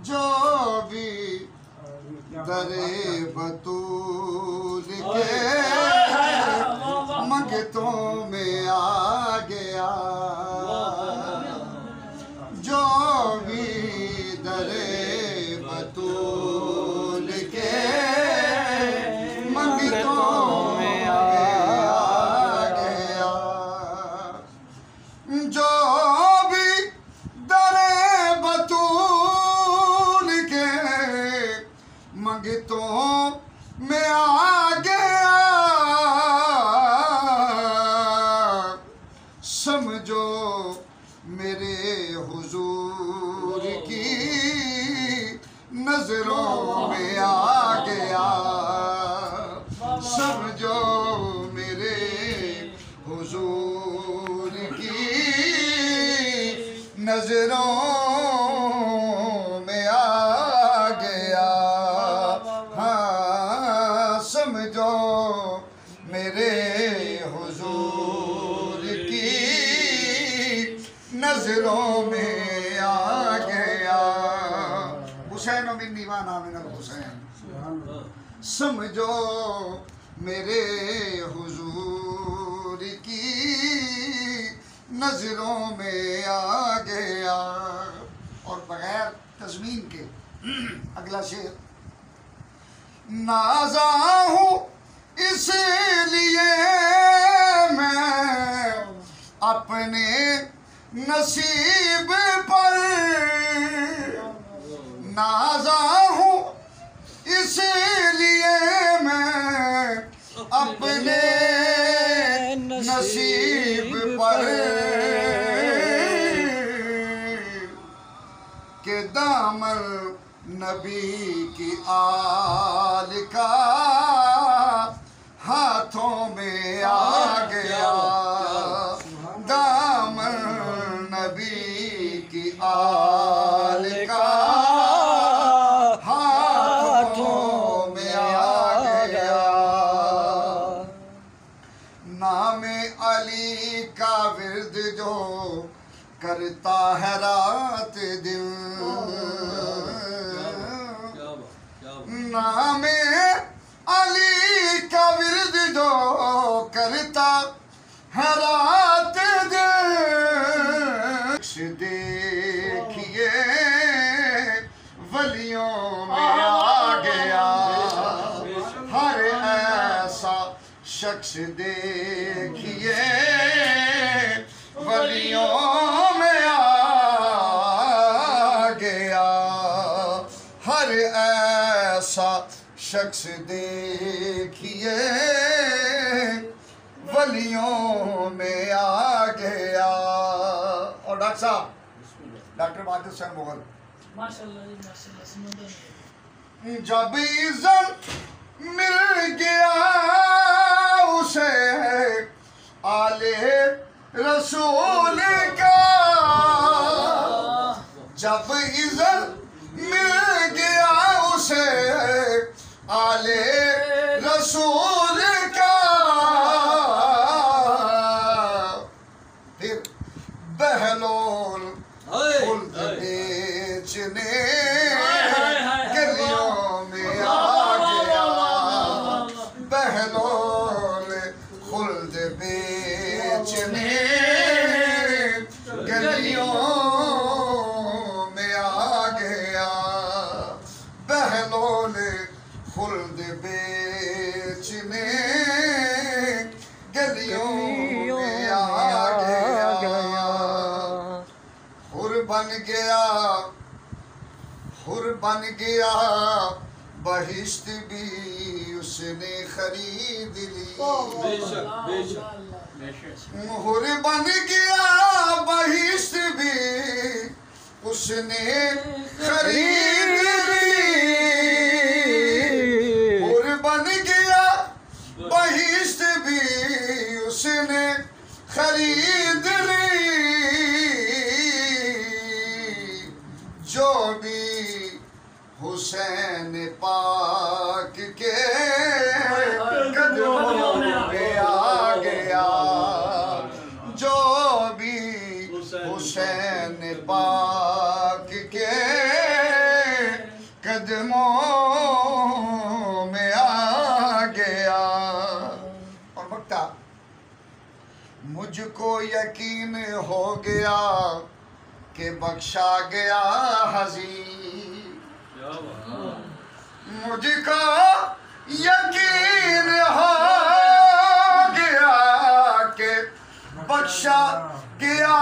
जो भी दरे बतूल के मंगतों में आ गया, जो भी दरे बतूल के मंगतों में आ गया, जो भी दरे बतूल के मंगतों में आ गया, समझो मेरे हुजूर की नजरों में आ गया, समझो मेरे हुजूर की नजरों में आ गया। हाँ समझो मेरे हुजूर की नजरों में आ गया। हुसैन मिन्नी व अना मिनल हुसैन, समझो मेरे हुजूर की नजरों में आ गया। और बगैर तज़मीन के अगला शेर, नाज़ा हूँ इसलिए मैं अपने नसीब पर, नाज़ा हूँ इसलिए मैं अपने नसीब पर, के दामन नबी की आल का हाथों में आ गया, दामन नबी की आल का हाथों में आ गया। नामे अली का विर्द जो करता है रात दिन, नामे अली का विर्द जो करता है रात दिन, देखिए वलियों में आ गया, हर ऐसा शख्स देखिए वलियों में आ गया, हर ऐसा शख्स देखिए वलियों में आ गया। और डॉक्टर साहब, डॉक्टर बहादुर हुसैन मुगल, जब इज़्ज़त मिल गया उसे आले रसूल का, जब इज़्ज़त मिल गया उसे आले रसूल का, फिर बहलोल खुल्द बेचने गलियों में आ गया, बहलोल खुल्द बेचने गलियों में आ गया, बहलोल खुल्द बेचने गलियों में आ गया। हुर बन गया बहिश्त भी उसने खरीद ली, हुर बन गया बहिश्त भी उसने खरीद ली, हुर बन गया बहिश्त भी उसने खरीद ली, जो भी हुसैन पाक के कदमों कदमों में आ गया। और वक्ता मुझको यकीन हो गया कि बख्शा गया हज़ीर, मुझको यकीन हो गया कि बख्शा गया